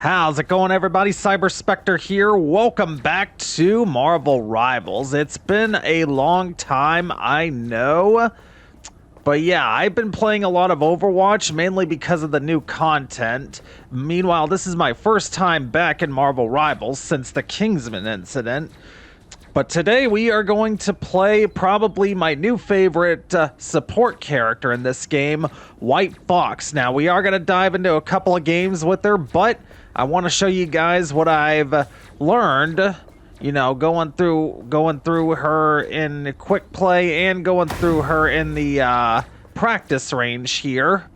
How's it going, everybody? Cyber Spectre here. Welcome back to Marvel Rivals. It's been a long time, I know. But yeah, I've been playing a lot of Overwatch, mainly because of the new content. Meanwhile, this is my first time back in Marvel Rivals since the Kingsman incident. But today we are going to play probably my new favorite support character in this game, White Fox. Now, we are going to dive into a couple of games with her, but I want to show you guys what I've learned, you know, going through her in quick play and going through her in the practice range here.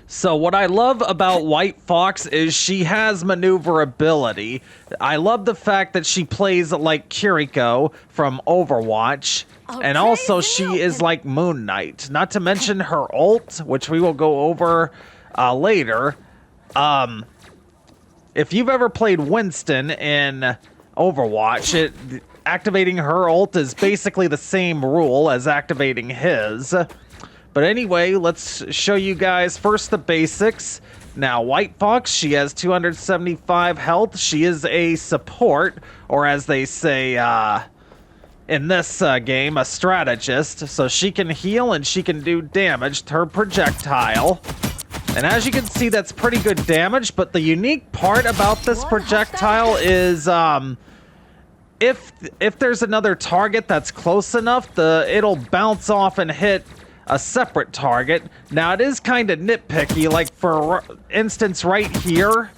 So what I love about White Fox is she has maneuverability. I love the fact that she plays like Kiriko from Overwatch. And also she is like Moon Knight. Not to mention her ult, which we will go over later. If you've ever played Winston in Overwatch, activating her ult is basically the same rule as activating his. But anyway, let's show you guys first the basics. Now, White Fox, she has 275 health. She is a support, or as they say in this game, a strategist. So she can heal and she can do damage to her projectile. And as you can see, that's pretty good damage. But the unique part about this projectile is if there's another target that's close enough, it'll bounce off and hit a separate target. Now, it is kind of nitpicky. Like, for instance, right here,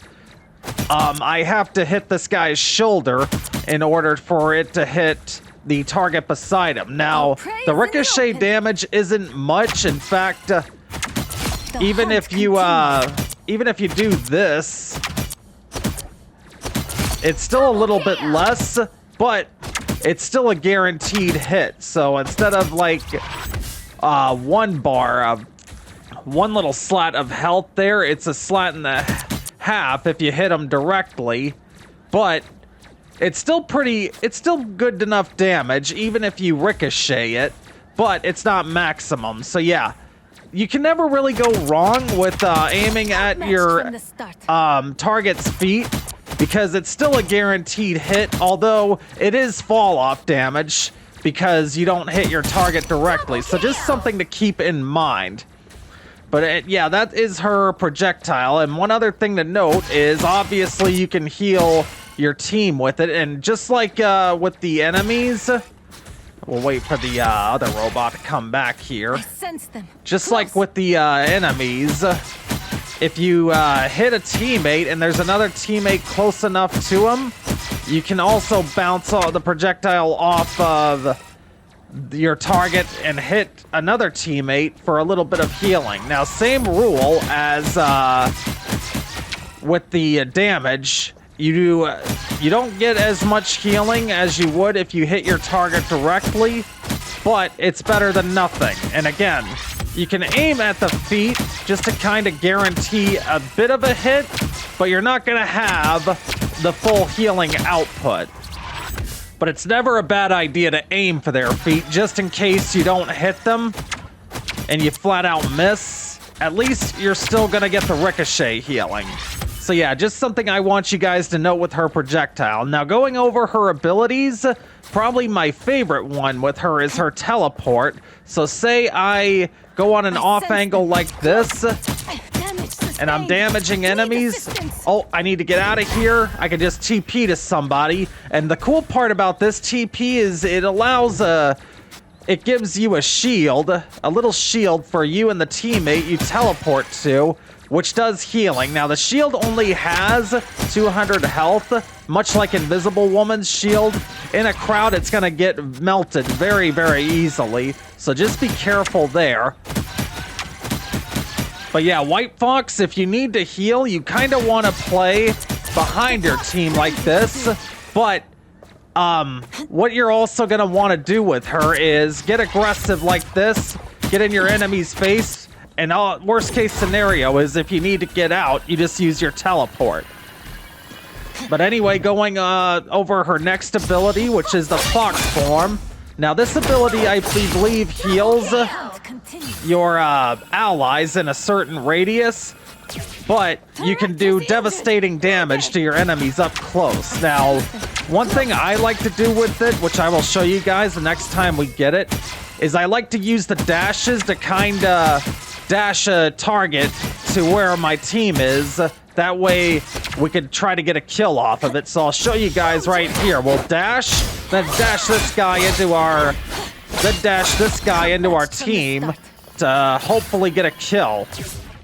I have to hit this guy's shoulder in order for it to hit the target beside him. Now, the ricochet damage isn't much. In fact, even if you do this, it's still a little bit less, but it's still a guaranteed hit. So instead of like one little slat of health there, it's a slat and a half if you hit them directly. But it's still good enough damage, even if you ricochet it, but it's not maximum. So yeah, you can never really go wrong with aiming at your target's feet, because it's still a guaranteed hit, although it is fall off damage because you don't hit your target directly. So just something to keep in mind. But yeah, that is her projectile. And one other thing to note is obviously you can heal your team with it. And just like with the enemies, we'll wait for the other robot to come back here. I sense them. Just like with the enemies, if you hit a teammate and there's another teammate close enough to him, you can also bounce the projectile off of your target and hit another teammate for a little bit of healing. Now, same rule as with the damage. You don't get as much healing as you would if you hit your target directly, but it's better than nothing. And again, you can aim at the feet just to kind of guarantee a bit of a hit, but you're not going to have the full healing output. But it's never a bad idea to aim for their feet, just in case you don't hit them and you flat out miss. At least you're still going to get the ricochet healing. So yeah, just something I want you guys to note with her projectile. Now, going over her abilities, probably my favorite one with her is her teleport. So say I go on an off angle like this, and I'm damaging enemies. Oh, I need to get out of here. I can just TP to somebody. And the cool part about this TP is it allows it gives you a shield, a little shield for you and the teammate you teleport to, which does healing. Now, the shield only has 200 health, much like Invisible Woman's shield. In a crowd, it's gonna get melted very, very easily. So just be careful there. But yeah, White Fox, if you need to heal, you kind of want to play behind your team like this. But what you're also going to want to do with her is get aggressive like this, get in your enemy's face, and worst case scenario is if you need to get out, you just use your teleport. But anyway, going over her next ability, which is the Fox form. Now, this ability, I believe, heals your allies in a certain radius. but you can do devastating damage to your enemies up close. Now, one thing I like to do with it, which I will show you guys the next time we get it, is I like to use the dashes to kinda dash a target to where my team is. That way we could try to get a kill off of it. So I'll show you guys right here. We'll dash, then dash this guy into our team to hopefully get a kill.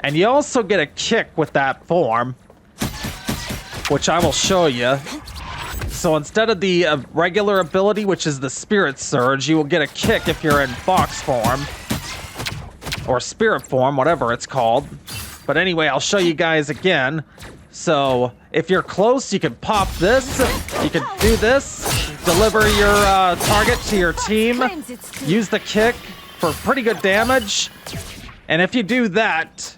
And you also get a kick with that form, which I will show you. So instead of the regular ability, which is the Spirit Surge, you will get a kick if you're in Fox form. Or Spirit form, whatever it's called. But anyway, I'll show you guys again. So if you're close, you can pop this. You can do this. Deliver your target to your team. Use the kick for pretty good damage. And if you do that,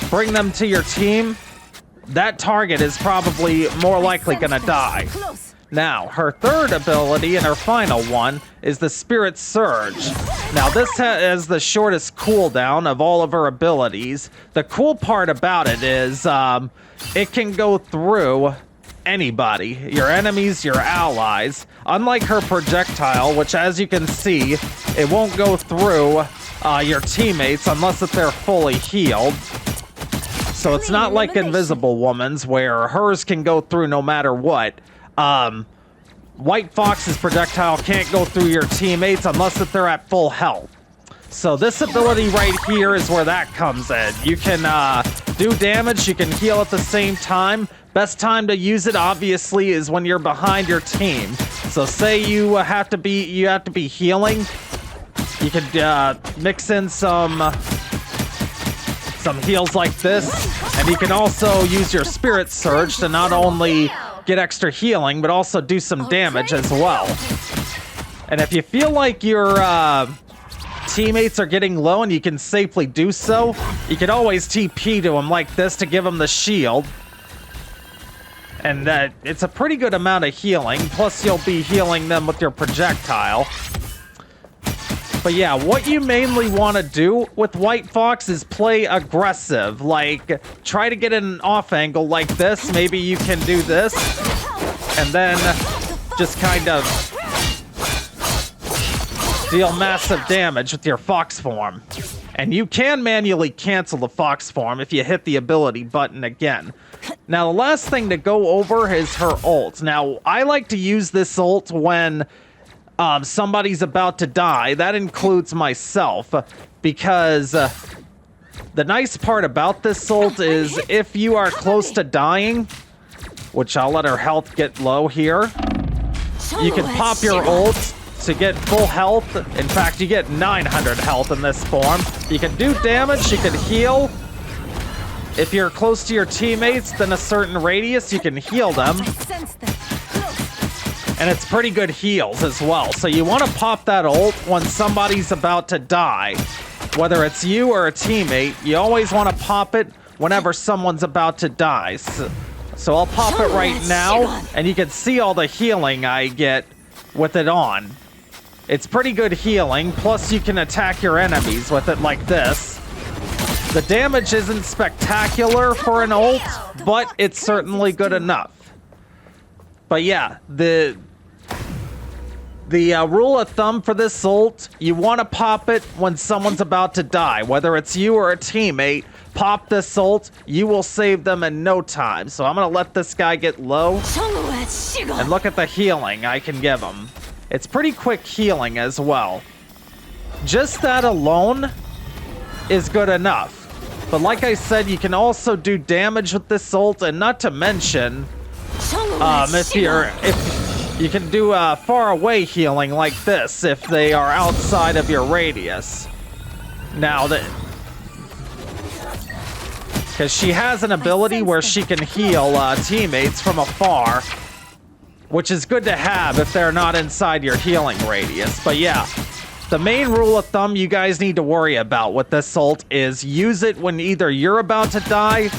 bring them to your team, that target is probably more likely gonna die. Now, her third ability and her final one is the Spirit Surge. Now, this has the shortest cooldown of all of her abilities. The cool part about it is it can go through anybody, your enemies, your allies. Unlike her projectile, which as you can see, it won't go through your teammates unless if they're fully healed. So it's not like Invisible Woman's where hers can go through no matter what. White Fox's projectile can't go through your teammates unless if they're at full health. So this ability right here is where that comes in. You can do damage, you can heal at the same time. Best time to use it obviously is when you're behind your team. So say you have to be healing. You could mix in some heals like this, and you can also use your Spirit Surge to not only get extra healing, but also do some damage as well. And if you feel like your teammates are getting low and you can safely do so, you can always TP to them like this to give them the shield. And it's a pretty good amount of healing, plus you'll be healing them with your projectile. But yeah, what you mainly want to do with White Fox is play aggressive. Like, try to get an off angle like this. Maybe you can do this. And then just kind of deal massive damage with your Fox form. And you can manually cancel the Fox form if you hit the ability button again. Now, the last thing to go over is her ult. Now, I like to use this ult when somebody's about to die. That includes myself, because the nice part about this ult is if you are close to dying, which I'll let her health get low here, you can pop your ult to get full health. In fact, you get 900 health in this form. You can do damage, you can heal. If you're close to your teammates, then a certain radius, you can heal them. And it's pretty good heals as well. So you want to pop that ult when somebody's about to die. Whether it's you or a teammate, you always want to pop it whenever someone's about to die. So I'll pop it right now, and you can see all the healing I get with it on. It's pretty good healing, plus you can attack your enemies with it like this. The damage isn't spectacular for an ult, but it's certainly good enough. But yeah, the rule of thumb for this ult, you want to pop it when someone's about to die. Whether it's you or a teammate, pop this ult, you will save them in no time. So I'm going to let this guy get low. And look at the healing I can give him. It's pretty quick healing as well. Just that alone is good enough. But like I said, you can also do damage with this ult, and not to mention, if you can do far away healing like this if they are outside of your radius. Now because she has an ability where she can heal teammates from afar, which is good to have if they're not inside your healing radius. But yeah, the main rule of thumb you guys need to worry about with this ult is use it when either you're about to die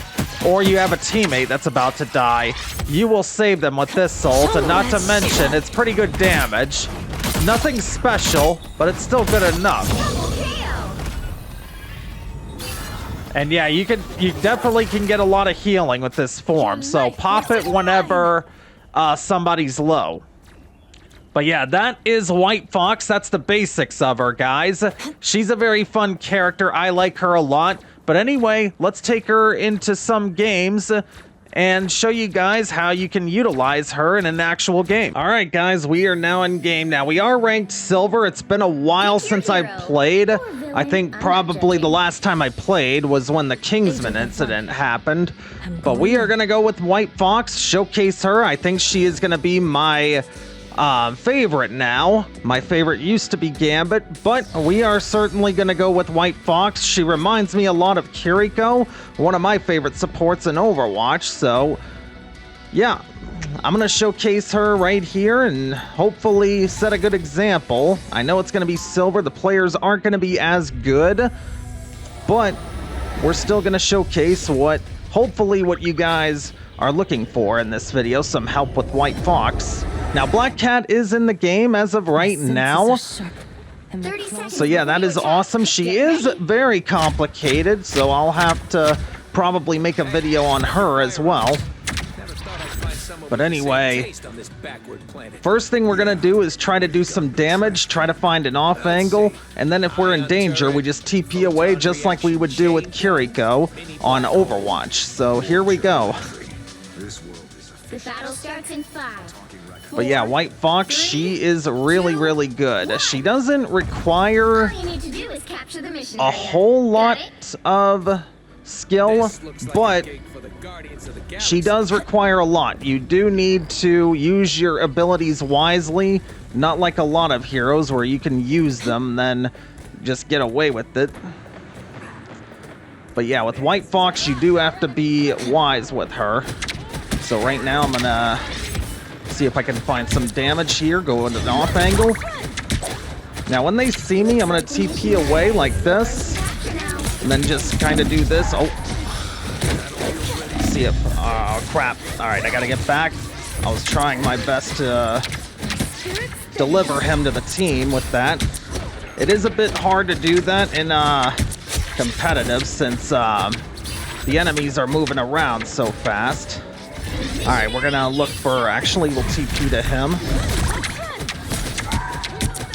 or you have a teammate that's about to die. You will save them with this ult, and not to mention, it's pretty good damage. Nothing special, but it's still good enough. And yeah, you definitely can get a lot of healing with this form. So pop it whenever somebody's low. But yeah, that is White Fox. That's the basics of her, guys. She's a very fun character. I like her a lot. But anyway, let's take her into some games and show you guys how you can utilize her in an actual game. All right, guys, we are now in game. Now, we are ranked silver. It's been a while since I've played. I think probably the last time I played was when the Kingsman incident happened. But we are going to go with White Fox, showcase her. I think she is going to be my favorite now. My favorite used to be Gambit, but we are certainly going to go with White Fox. She reminds me a lot of Kiriko, one of my favorite supports in Overwatch. So yeah, I'm going to showcase her right here and hopefully set a good example. I know it's going to be silver. The players aren't going to be as good, but we're still going to showcase hopefully what you guys are looking for in this video, some help with White Fox. Now, Black Cat is in the game as of right now. So yeah, that is awesome. She is very complicated, so I'll have to probably make a video on her as well. But anyway, first thing we're gonna do is try to do some damage, try to find an off angle, and then if we're in danger, we just TP away just like we would do with Kiriko on Overwatch. So here we go. The battle starts in 5. But yeah, White Fox, she is really, really good. She doesn't require a whole lot of skill, but she does require a lot. You do need to use your abilities wisely, not like a lot of heroes where you can use them, then just get away with it. But yeah, with White Fox, you do have to be wise with her. So right now, I'm gonna see if I can find some damage here, go into an off angle. Now, when they see me, I'm gonna TP away like this, and then just kind of do this. Oh, see if, oh crap. All right, I gotta get back. I was trying my best to deliver him to the team with that. It is a bit hard to do that in competitive since the enemies are moving around so fast. All right, we're gonna look for, actually we'll TP to him.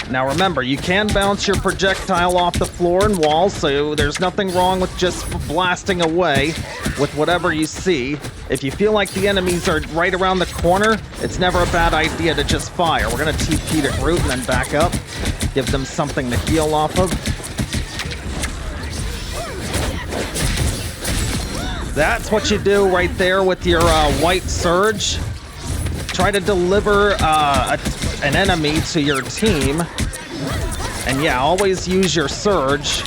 Now remember, you can bounce your projectile off the floor and walls, so there's nothing wrong with just blasting away with whatever you see. If you feel like the enemies are right around the corner, it's never a bad idea to just fire. We're gonna TP to Groot and then back up, give them something to heal off of. That's what you do right there with your White Surge. Try to deliver an enemy to your team. And yeah, always use your Surge.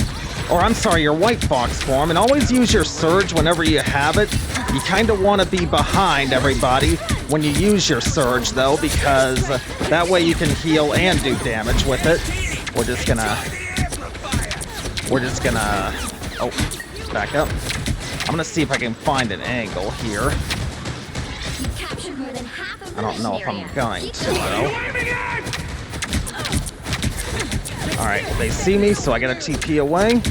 Or I'm sorry, your White Fox form. And always use your Surge whenever you have it. You kind of want to be behind everybody when you use your Surge, though, because that way you can heal and do damage with it. We're just gonna... Oh, back up. I'm gonna see if I can find an angle here. I don't know if I'm going to, though. Alright, they see me, so I gotta TP away.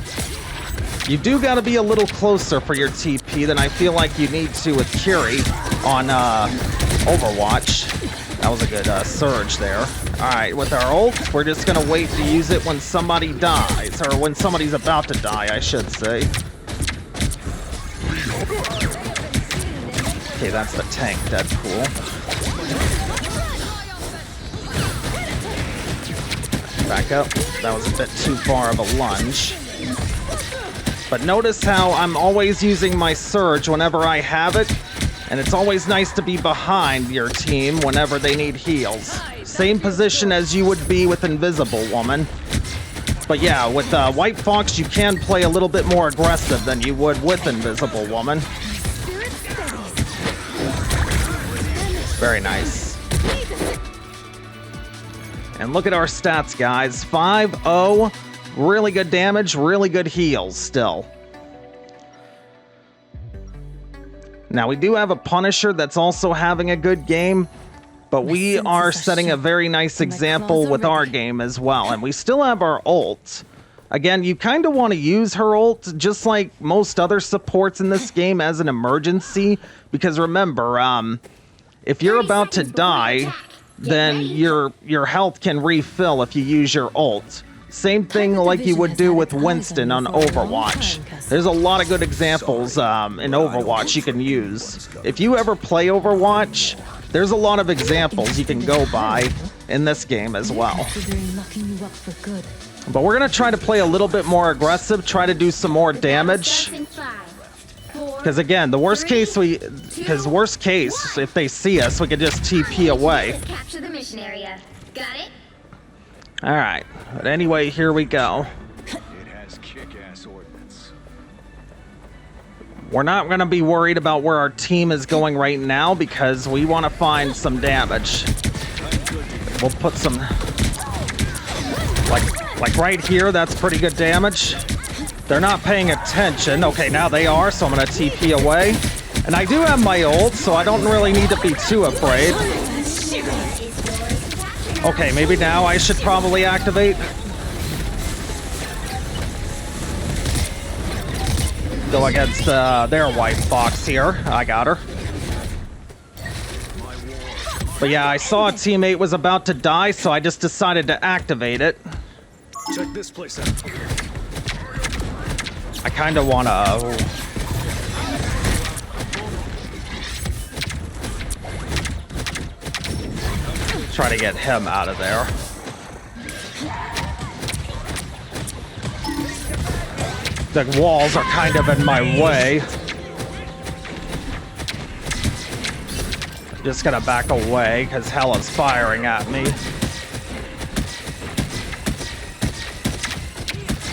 You do gotta be a little closer for your TP than I feel like you need to with Curie on Overwatch. That was a good surge there. Alright, with our ult, we're just gonna wait to use it when somebody dies. Or when somebody's about to die, I should say. Okay, that's the tank, Deadpool. Back up. That was a bit too far of a lunge. But notice how I'm always using my Surge whenever I have it, and it's always nice to be behind your team whenever they need heals. Same position as you would be with Invisible Woman. But yeah, with White Fox, you can play a little bit more aggressive than you would with Invisible Woman. Very nice. And look at our stats, guys. 5-0. Really good damage, really good heals still. Now, we do have a Punisher that's also having a good game, but we are setting a very nice example with our game as well. And we still have our ult. Again, you kind of want to use her ult, just like most other supports in this game, as an emergency. Because remember, if you're 30 about to seconds before die, attack. Get then ready. your health can refill if you use your ult. Same thing like you would do with Winston on Overwatch. There's a lot of good examples in Overwatch you can use. If you ever play Overwatch, there's a lot of examples you can go by in this game as well. Considering locking you up for good. But we're gonna try to play a little bit more aggressive, try to do some more The battle damage. starts in 5, 4, Because again, the worst case if they see us, we could just TP away. Just capture the mission area. Got it? All right. But anyway, here we go. It has kick-ass ordnance. We're not gonna be worried about where our team is going right now because we want to find some damage. We'll put some, like right here. That's pretty good damage. They're not paying attention. Okay, now they are, so I'm gonna TP away. And I do have my ult, so I don't really need to be too afraid. Okay, maybe now I should probably activate. Go against their white fox here. I got her. But yeah, I saw a teammate was about to die, so I just decided to activate it. Check this place out. I kind of want to... try to get him out of there. The walls are kind of in my way. Just gonna back away because Hella's firing at me.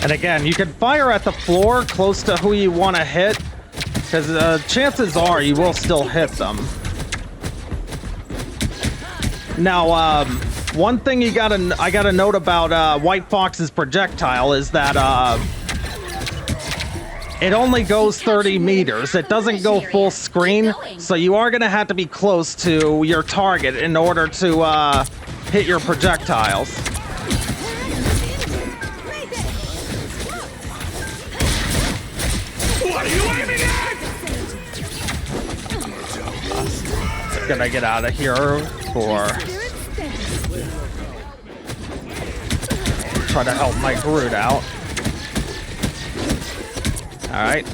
And again, you can fire at the floor close to who you want to hit, because chances are you will still hit them. Now, one thing I gotta note about White Fox's projectile is that it only goes 30 meters. It doesn't go full screen, so you are gonna have to be close to your target in order to hit your projectiles. What are you aiming at? Gonna get out of here for try to help my Groot out. Alright.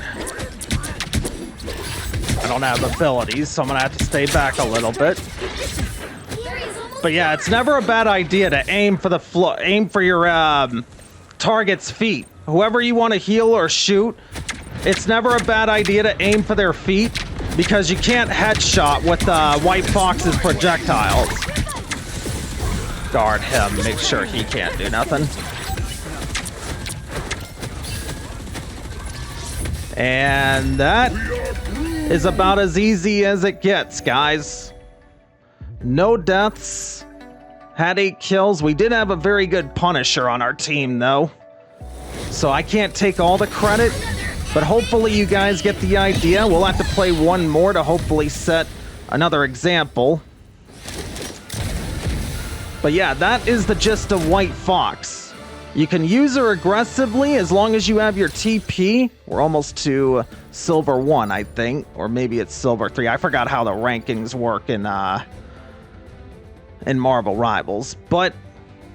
I don't have abilities, so I'm gonna have to stay back a little bit. But yeah, it's never a bad idea to aim for your target's feet. Whoever you want to heal or shoot, it's never a bad idea to aim for their feet, because you can't headshot with White Fox's projectiles. Guard him, make sure he can't do nothing. And that is about as easy as it gets, guys. No deaths. Had 8 kills. We did have a very good Punisher on our team, though. So I can't take all the credit. But hopefully you guys get the idea. We'll have to play one more to hopefully set another example. But yeah, that is the gist of White Fox. You can use her aggressively as long as you have your TP. We're almost to Silver 1, I think. Or maybe it's Silver 3. I forgot how the rankings work in Marvel Rivals. But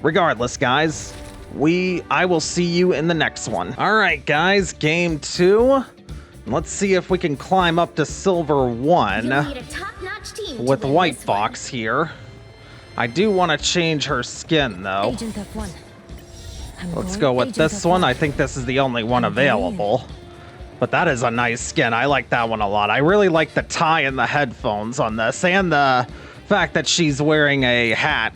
regardless, guys, I will see you in the next one. All right, guys, game 2. Let's see if we can climb up to Silver 1 You'll need a top-notch team to with win White this one. Fox here. I do want to change her skin, though. Agent F1. Let's go with this one. I think this is the only one available. But that is a nice skin. I like that one a lot. I really like the tie and the headphones on this, and the fact that she's wearing a hat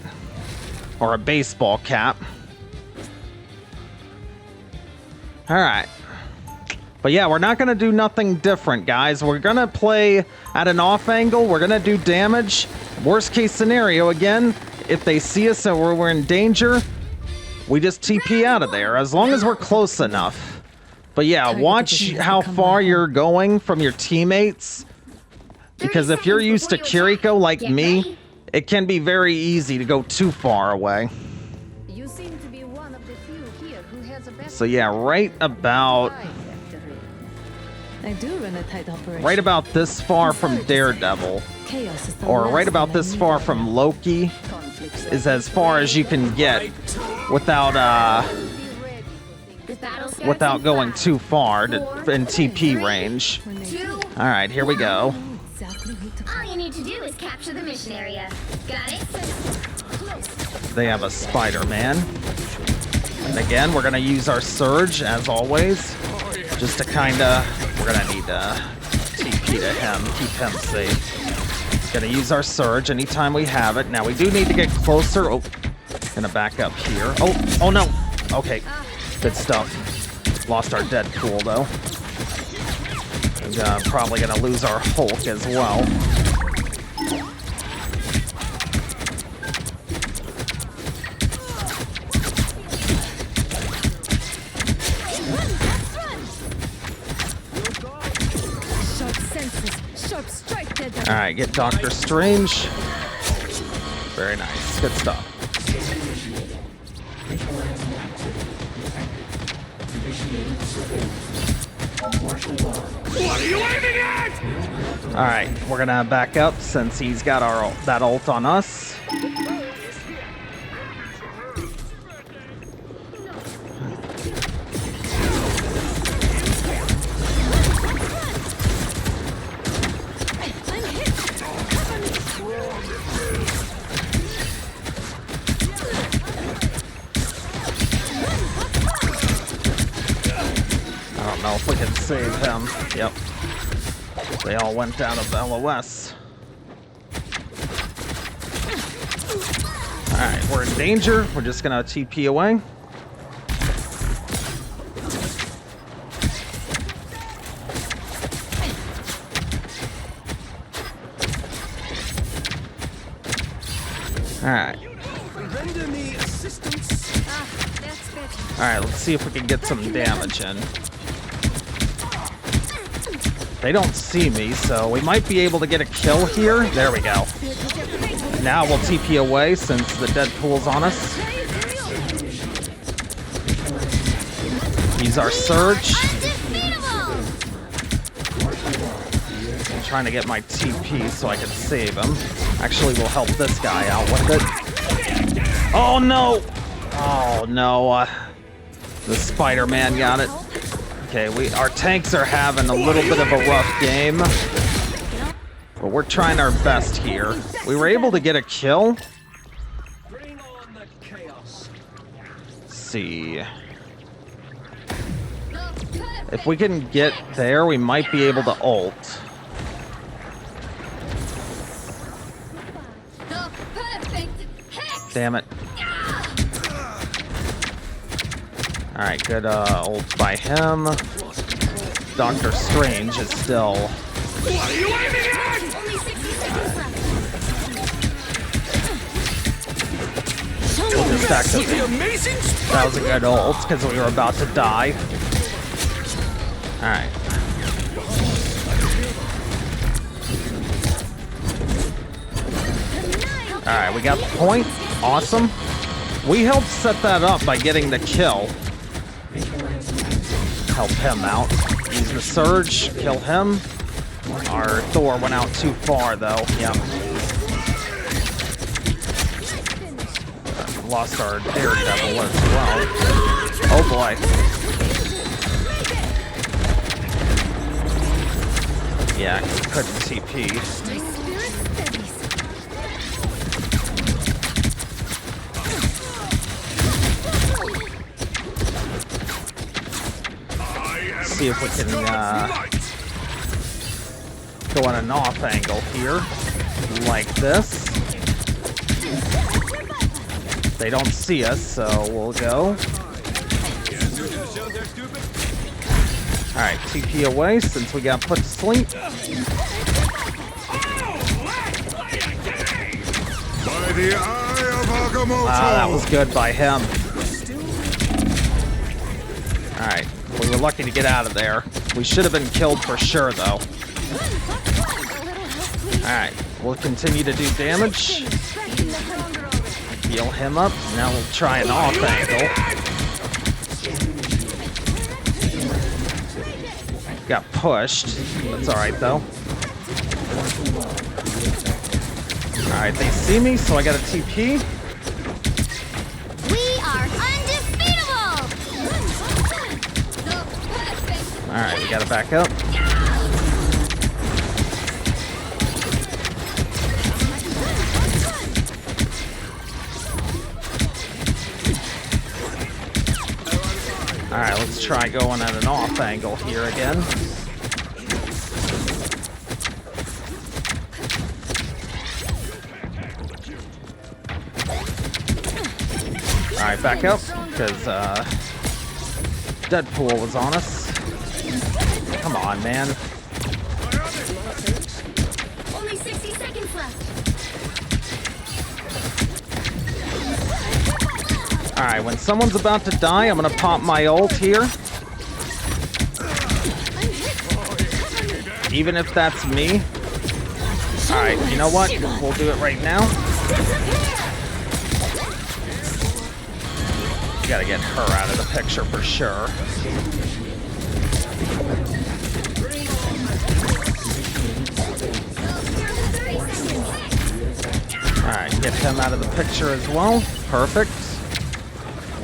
or a baseball cap. All right. But yeah, we're not going to do nothing different, guys. We're going to play at an off angle. We're going to do damage. Worst case scenario, again, if they see us and we're in danger, we just TP out of there, as long as we're close enough. But yeah, watch how far you're going from your teammates. Because if you're used to Kiriko like me, it can be very easy to go too far away. You seem to be one of the few here who has a better So yeah, right about I do run a tight operation. right about this far from Daredevil, Chaos is the or last right about thing I this need. far from Loki, is as far as you can get without The battle starts without in going 5, too far to, 4, in TP range. When they 2. do, All right, here we go. I know exactly who to All you need to do is capture the mission area. Got it? They have a Spider-Man. And again, we're gonna use our Surge as always, just to kinda. We're gonna need TP to him, keep him safe. Gonna use our Surge anytime we have it. Now we do need to get closer. Oh, gonna back up here. Oh no. Okay, good stuff. Lost our Deadpool though. And, probably gonna lose our Hulk as well. sharp senses, sharp strike dead. All right, get Doctor Strange. Very nice, good stuff. What are you aiming at? All right, we're gonna back up since he's got that ult on us. I don't know if we can save him. Yep. They all went down of LOS. Alright, we're in danger. We're just gonna TP away. Alright. Render me assistance. Alright, let's see if we can get some damage in. They don't see me, so we might be able to get a kill here. There we go. Now we'll TP away since the Deadpool's on us. Use our Surge. I'm trying to get my TP so I can save him. Actually, we'll help this guy out with it. Oh no! Oh no, the Spider-Man got it. Okay, our tanks are having a little bit of a rough game, but we're trying our best here. We were able to get a kill. Bring on the chaos. Let's see. If we can get there, we might be able to ult. Damn it. Alright, good ult by him. Doctor Strange is still... What are you aiming at? Only 60 seconds left. We'll just activate. The amazing That was a good ult, because we were about to die. Alright. Alright, we got the point. Awesome. We helped set that up by getting the kill. Help him out. Use the Surge, kill him. Our Thor went out too far, though. Yep. Lost our Daredevil as well. Oh boy. Yeah, couldn't TP. See if we can go on an off angle here, like this. They don't see us, so we'll go. Alright, TP away since we got put to sleep. By the eye of Agamotto. That was good by him. Alright, we were lucky to get out of there. We should have been killed for sure, though. Alright, we'll continue to do damage. Heal him up. Now we'll try an off angle. Got pushed. That's alright though. Alright, they see me, so I got a TP. We are undefeatable! Alright, we gotta back up. Alright, let's try going at an off angle here again. Alright, back up, because Deadpool was on us. Come on, man. Only 60 seconds left. Alright, when someone's about to die, I'm gonna pop my ult here. Even if that's me. Alright, you know what? We'll do it right now. You gotta get her out of the picture for sure. Alright, get him out of the picture as well. Perfect.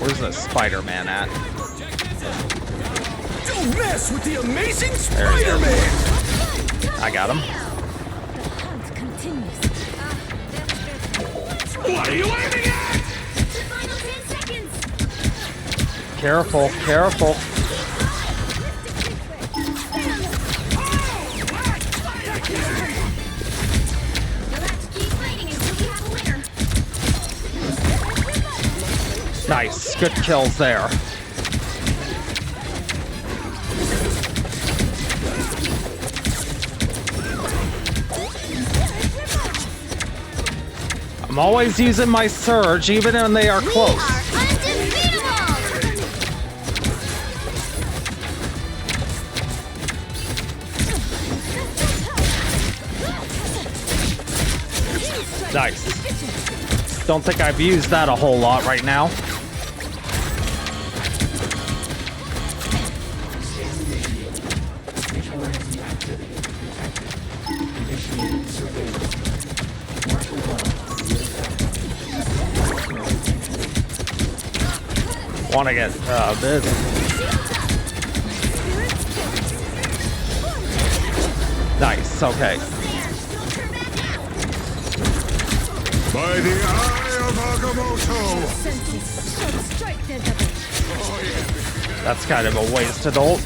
Where's the Spider-Man at? Don't mess with the amazing There he is. Spider-Man! I got him. What are you aiming at? The final 10 seconds. Careful, careful. You'll have to keep fighting until we have a winner. Nice. Good kills there. I'm always using my surge, even when they are We close. are undefeatable! Nice. Don't think I've used that a whole lot right now. Want to get busy. Nice. Okay. By the eye of Agamotto! That's kind of a wasted ult.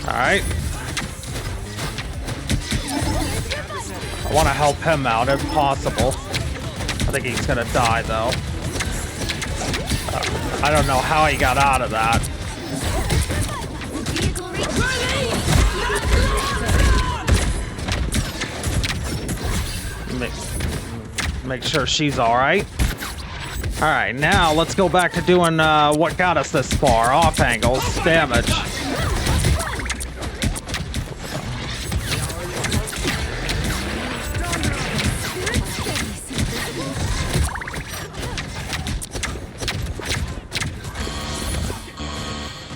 Alright. I want to help him out if possible. I think he's gonna die though. I don't know how he got out of that. Vehicle Make sure she's alright. Alright, now let's go back to doing what got us this far. Off angles, damage.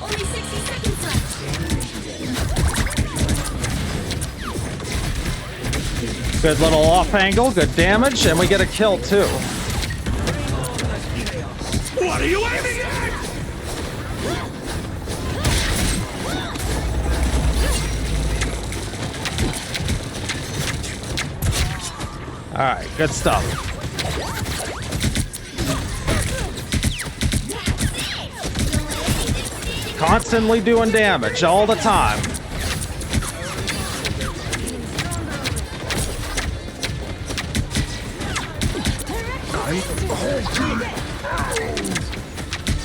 Only 60 seconds left. Good little off angle, good damage, and we get a kill too. What are you aiming at? Alright, good stuff. Constantly doing damage all the time.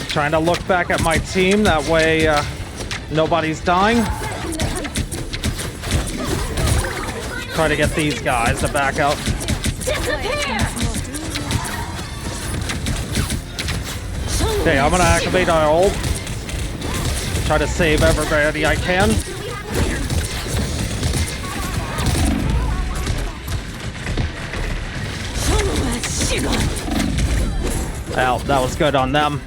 Trying to look back at my team, that way nobody's dying. Try to get these guys to back up. Okay, I'm gonna activate our ult. Try to save everybody I can. Well, that was good on them.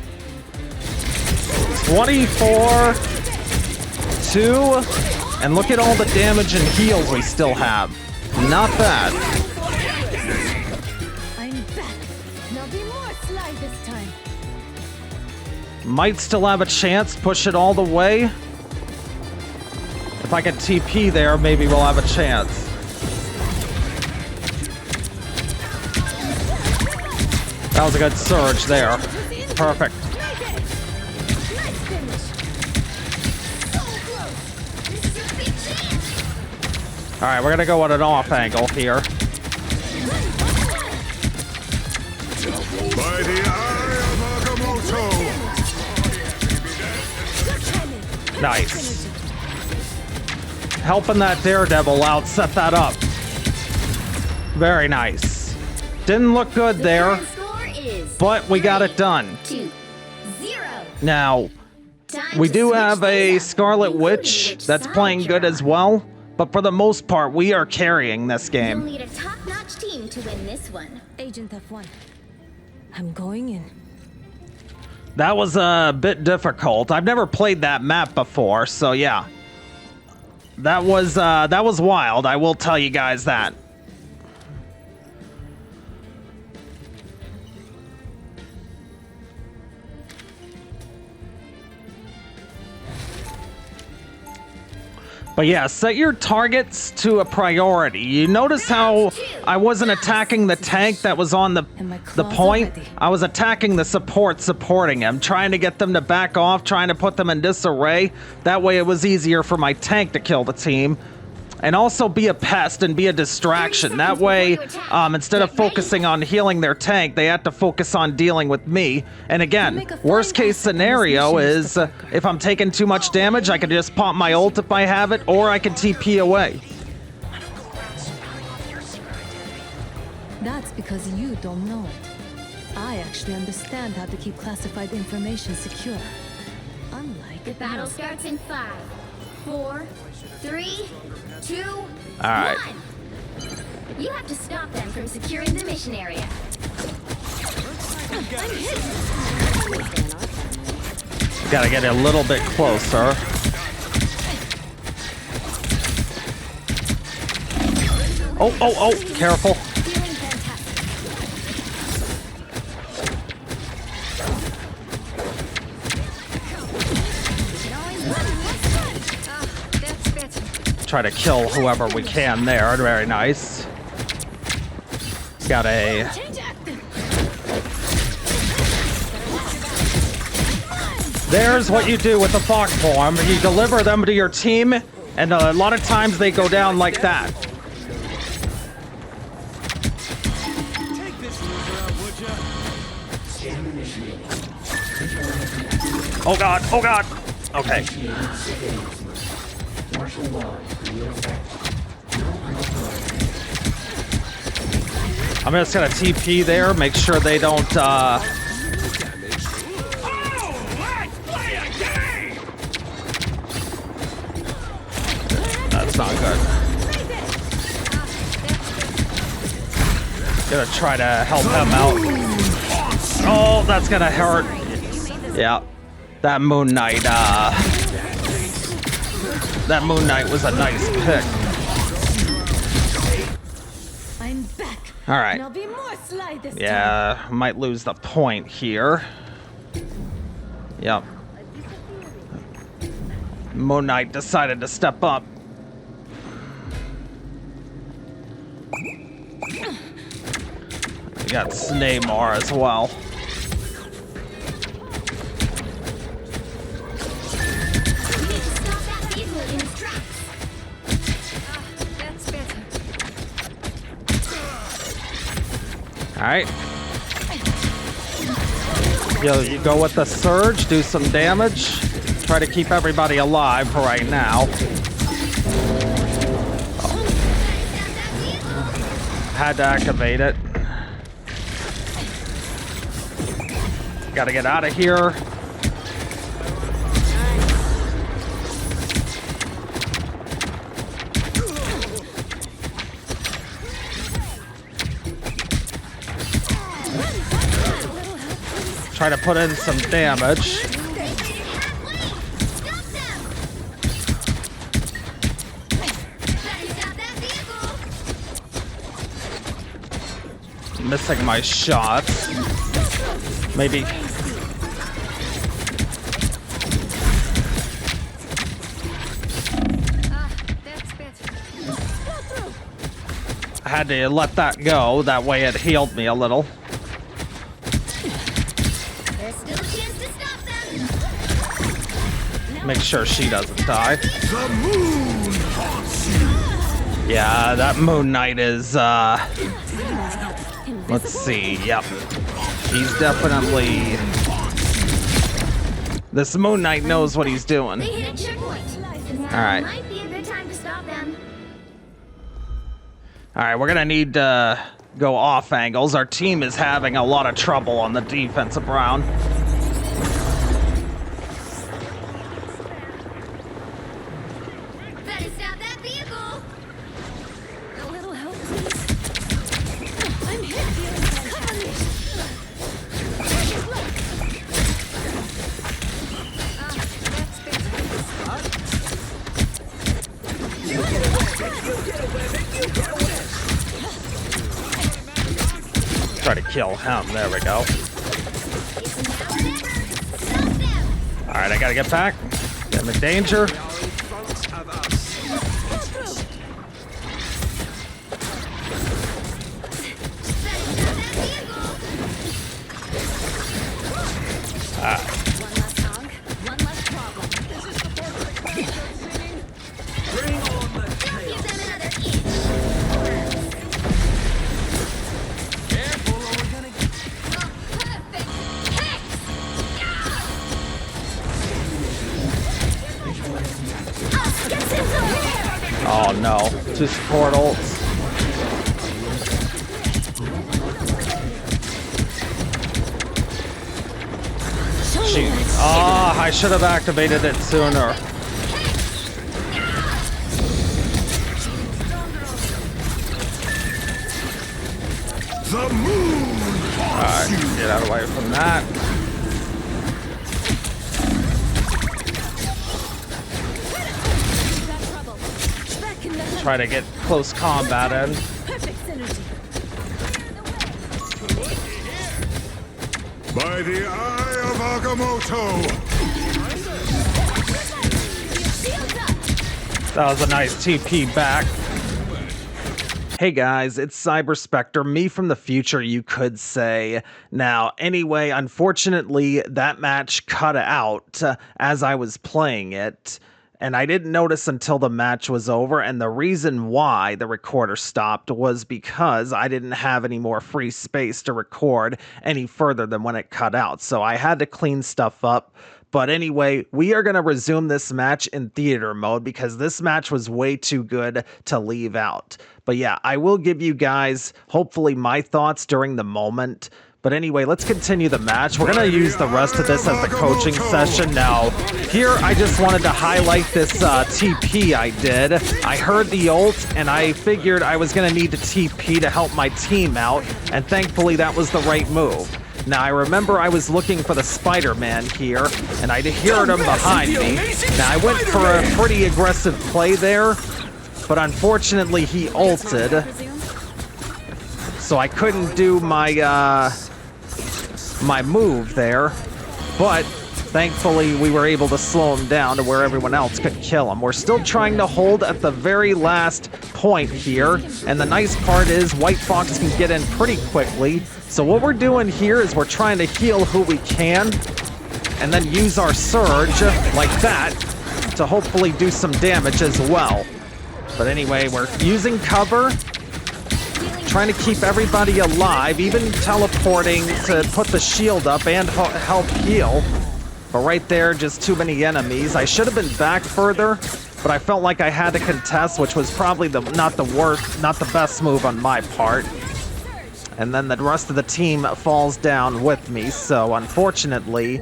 24-2. 2. And look at all the damage and heals we still have. Not bad. I'm back. Now be more sly this time. Might still have a chance. Push it all the way. If I get TP there, maybe we'll have a chance. That was a good surge there. Perfect. All right, we're gonna go at an off angle here. By the eye of Agamotto! Nice. Helping that Daredevil out set that up. Very nice. Didn't look good there, but we got it done. 2-0. Now, Time we to do switch have a things up, Scarlet including Witch which that's side playing you're good as on. well, but for the most part, we are carrying this You'll game. need a top-notch team to win this one. Agent F1. I'm going in. That was a bit difficult. I've never played that map before, so yeah. That was wild, I will tell you guys that. But yeah, set your targets to a priority. You notice how I wasn't attacking the tank that was on the point? already. I was attacking the support supporting him, trying to get them to back off, trying to put them in disarray. That way it was easier for my tank to kill the team. And also be a pest and be a distraction. That way, instead of focusing on healing their tank, they had to focus on dealing with me. And again, worst case scenario is if I'm taking too much damage, I can just pop my ult if I have it, or I can TP away. That's because you don't know it. I actually understand how to keep classified information secure. Unlike The battle starts in 5, 4, 3, 2, right. 1. You have to stop them from securing the mission area. Gotta get a little bit closer. Oh, careful. Feeling fantastic. That's better. Try to kill whoever we can there. Very nice. Got a... There's what you do with the Fox form. You deliver them to your team, and a lot of times they go down like that. Oh god, oh god. Okay. I'm just gonna TP there, make sure they don't, Oh, let's play a game! That's not good. Gonna try to help him out. Oh, that's gonna hurt. Yeah. That Moon Knight, that Moon Knight was a nice pick. I'm back. All right. Now be more sly this time. Yeah, might lose the point here. Yep. Moon Knight decided to step up. We got Snaymar as well. You need to stop that vehicle in its tracks. That's better. All right. You go with the surge, do some damage. Try to keep everybody alive for right now. Had to activate it. Gotta get out of here. Try to put in some damage. Missing my shots. Maybe. I had to let that go. That way it healed me a little. There's still a chance to stop them. Make sure she doesn't die. The moon haunts you. Yeah, that Moon Knight is, let's see, yep. He's definitely... This Moon Knight knows what he's doing. They hit a checkpoint. All right. Might be a good time to stop them. Alright, we're gonna need to go off angles. Our team is having a lot of trouble on the defensive round. Better stop that vehicle. A little help, please. I'm hit. Cover me. Try to kill him. There we go. Alright, I gotta get back. I'm in danger. One less hog, one less problem. Bring on the chaos. Give them another inch. Careful or we're gonna get Perfect hit. Gets into here. Oh no. 2 support ults. Shoot. Ah, I should have activated it sooner. the moon haunts you. Get out of the way from that. Got trouble. Back in the hunt. Try to get close combat in. Perfect synergy. By the eye of Agamotto. Shields up. That was a nice TP back. Hey guys, it's Cyberspectre, me from the future, you could say. Now, anyway, unfortunately, that match cut out as I was playing it, and I didn't notice until the match was over, and the reason why the recorder stopped was because I didn't have any more free space to record any further than when it cut out, so I had to clean stuff up. But anyway, we are going to resume this match in theater mode because this match was way too good to leave out. But yeah, I will give you guys, hopefully, my thoughts during the moment. But anyway, let's continue the match. We're going to use the rest of this as the coaching session. Now, here I just wanted to highlight this TP I did. I heard the ult, and I figured I was going to need to TP to help my team out. And thankfully, that was the right move. Now, I remember I was looking for the Spider-Man here, and I heard him behind me. Now, I went for a pretty aggressive play there, but unfortunately, he ulted, so I couldn't do my, my move there, but thankfully, we were able to slow him down to where everyone else could kill him. We're still trying to hold at the very last point here, and the nice part is White Fox can get in pretty quickly. So what we're doing here is we're trying to heal who we can, and then use our surge like that to hopefully do some damage as well. But anyway, we're using cover, trying to keep everybody alive, even teleporting to put the shield up and help heal. But right there, just too many enemies. I should have been back further, but I felt like I had to contest, which was probably not the best move on my part. And then the rest of the team falls down with me, so unfortunately,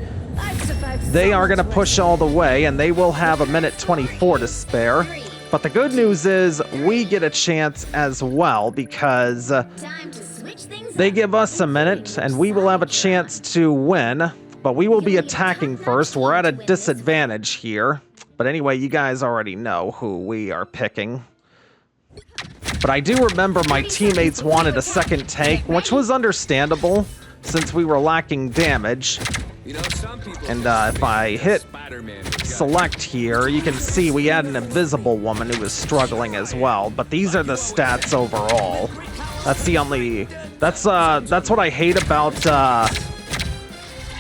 they are going to push all the way, and they will have a minute 24 to spare. But the good news is we get a chance as well, because Time to switch things they up. give us a minute, and we will have a chance to win. But we will be attacking first. We're at a disadvantage here. But anyway, you guys already know who we are picking. But I do remember my teammates wanted a second tank, which was understandable since we were lacking damage. You know, some people And if I hit Spider-Man select here, you can see we had an invisible woman who was struggling as well. But these are the stats overall. That's the only. That's what I hate about.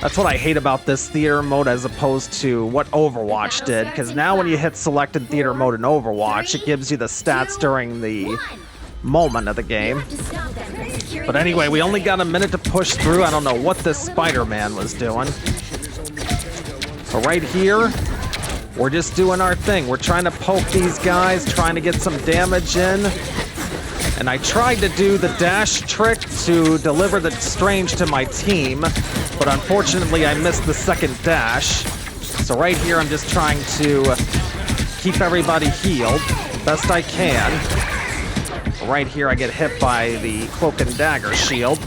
That's what I hate about this theater mode as opposed to what Overwatch did. Because now when you hit select in theater mode in Overwatch, it gives you the stats during the moment of the game. But anyway, we only got a minute to push through. I don't know what this Spider-Man was doing. But right here, we're just doing our thing. We're trying to poke these guys, trying to get some damage in. And I tried to do the dash trick to deliver the Strange to my team, but unfortunately I missed the second dash. So right here I'm just trying to keep everybody healed best I can. Right here I get hit by the Cloak and Dagger shield.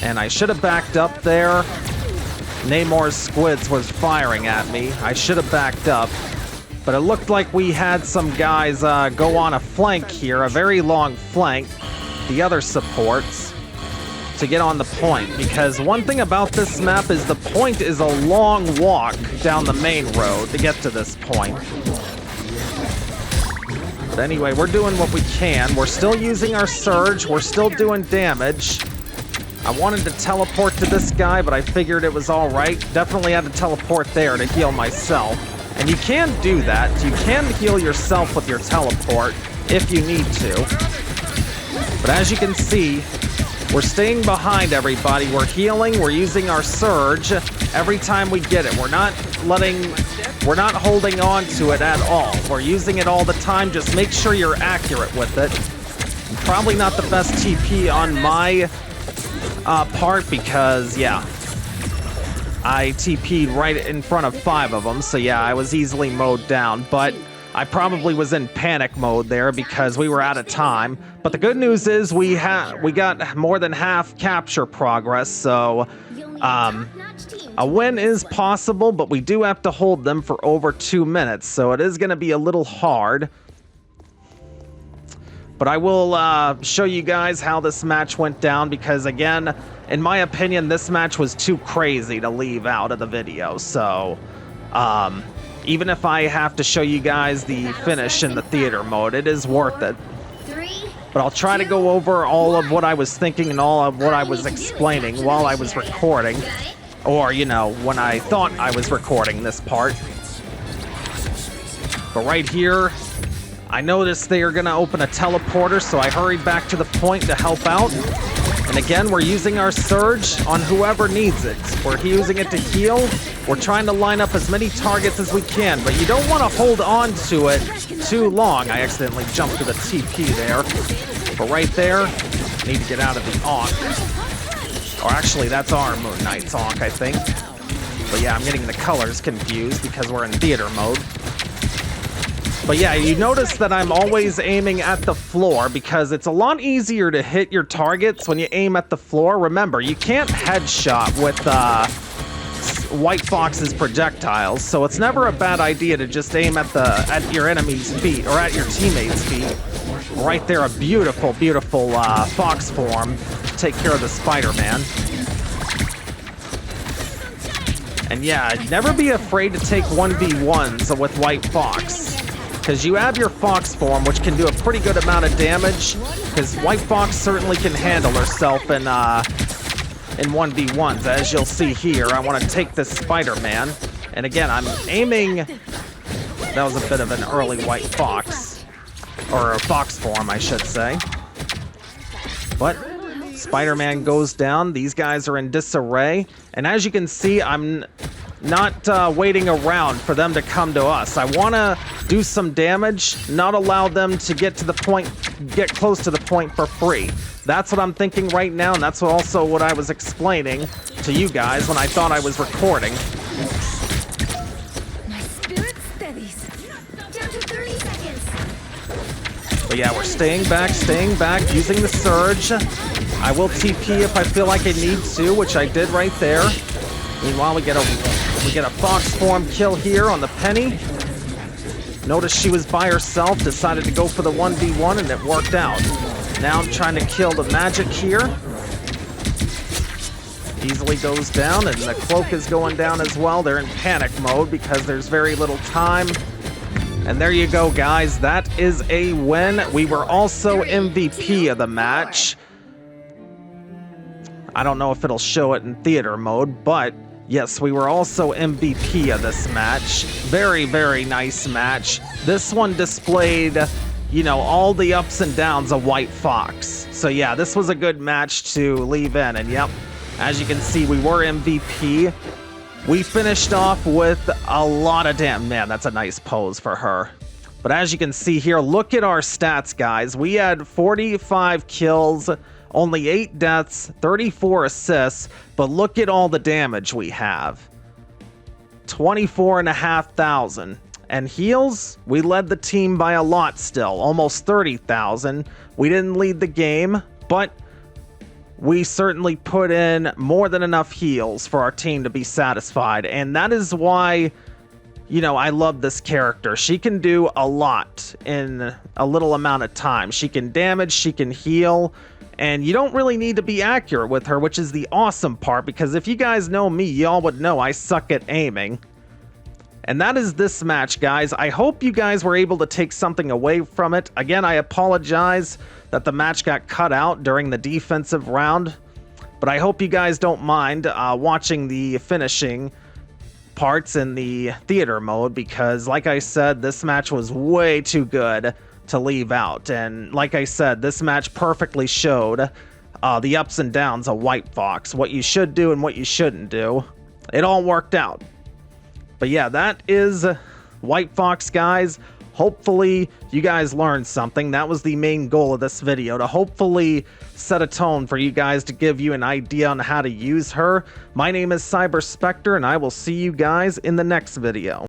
And I should have backed up there. Namor's squids was firing at me. I should have backed up. But it looked like we had some guys go on a flank here, a very long flank, the other supports, to get on the point. Because one thing about this map is the point is a long walk down the main road to get to this point. But anyway, we're doing what we can. We're still using our surge. We're still doing damage. I wanted to teleport to this guy, but I figured it was all right. Definitely had to teleport there to heal myself. And you can do that. You can heal yourself with your teleport if you need to. But as you can see, we're staying behind everybody. We're healing. We're using our surge every time we get it. We're not holding on to it at all. We're using it all the time. Just make sure you're accurate with it. Probably not the best TP on my part because, yeah, I TP'd right in front of 5 of them, so yeah, I was easily mowed down, but I probably was in panic mode there because we were out of time. But the good news is we got more than half capture progress, so a win is possible, but we do have to hold them for over 2 minutes, so it is going to be a little hard. But I will show you guys how this match went down because, again, in my opinion, this match was too crazy to leave out of the video. So, even if I have to show you guys the finish in the theater mode, it is worth it. But I'll try to go over all of what I was thinking and all of what I was explaining while I was recording. Or, you know, when I thought I was recording this part. But right here, I noticed they are going to open a teleporter, so I hurried back to the point to help out. And again, we're using our surge on whoever needs it. We're using it to heal. We're trying to line up as many targets as we can, but you don't want to hold on to it too long. I accidentally jumped to the TP there. But right there, need to get out of the Ankh. Or actually, that's our Moon Knight's Ankh, I think. But yeah, I'm getting the colors confused because we're in theater mode. But yeah, you notice that I'm always aiming at the floor because it's a lot easier to hit your targets when you aim at the floor. Remember, you can't headshot with White Fox's projectiles, so it's never a bad idea to just aim at your enemy's feet or at your teammates' feet. Right there, a beautiful, beautiful fox form to take care of the Spider-Man. And yeah, never be afraid to take 1v1s with White Fox. Because you have your Fox form, which can do a pretty good amount of damage. Because White Fox certainly can handle herself in 1v1s. As you'll see here, I want to take this Spider-Man. And again, I'm aiming... That was a bit of an early White Fox. Or a Fox form, I should say. But Spider-Man goes down. These guys are in disarray. And as you can see, I'm not waiting around for them to come to us. I want to do some damage, not allow them to get to the point, get close to the point for free. That's what I'm thinking right now, and that's also what I was explaining to you guys when I thought I was recording. My spirit steadies. Down to 30 seconds. But yeah, we're staying back, using the surge. I will TP if I feel like I need to, which I did right there. Meanwhile, we get a Fox form kill here on the Penny. Notice she was by herself, decided to go for the 1v1, and it worked out. Now I'm trying to kill the magic here. Easily goes down, and the cloak is going down as well. They're in panic mode because there's very little time. And there you go, guys. That is a win. We were also MVP of the match. I don't know if it'll show it in theater mode, but yes, we were also MVP of this match. Very, very nice match. This one displayed, you know, all the ups and downs of White Fox. So yeah, this was a good match to leave in. And yep, as you can see, we were MVP. We finished off with a lot of man, that's a nice pose for her. But as you can see here, look at our stats, guys. We had 45 kills, only 8 deaths, 34 assists, but look at all the damage we have. 24,500. And heals, we led the team by a lot still, almost 30,000. We didn't lead the game, but we certainly put in more than enough heals for our team to be satisfied. And that is why, you know, I love this character. She can do a lot in a little amount of time. She can damage, she can heal, and you don't really need to be accurate with her, which is the awesome part, because if you guys know me, y'all would know I suck at aiming. And that is this match, guys. I hope you guys were able to take something away from it. Again, I apologize that the match got cut out during the defensive round, but I hope you guys don't mind watching the finishing parts in the theater mode, because like I said, this match was way too good to leave out. And like I said, this match perfectly showed the ups and downs of White Fox, what you should do and what you shouldn't do. It all worked out. But yeah, that is White Fox, guys. Hopefully you guys learned something. That was the main goal of this video, to hopefully set a tone for you guys, to give you an idea on how to use her. My name is Cyber Spectre, and I will see you guys in the next video.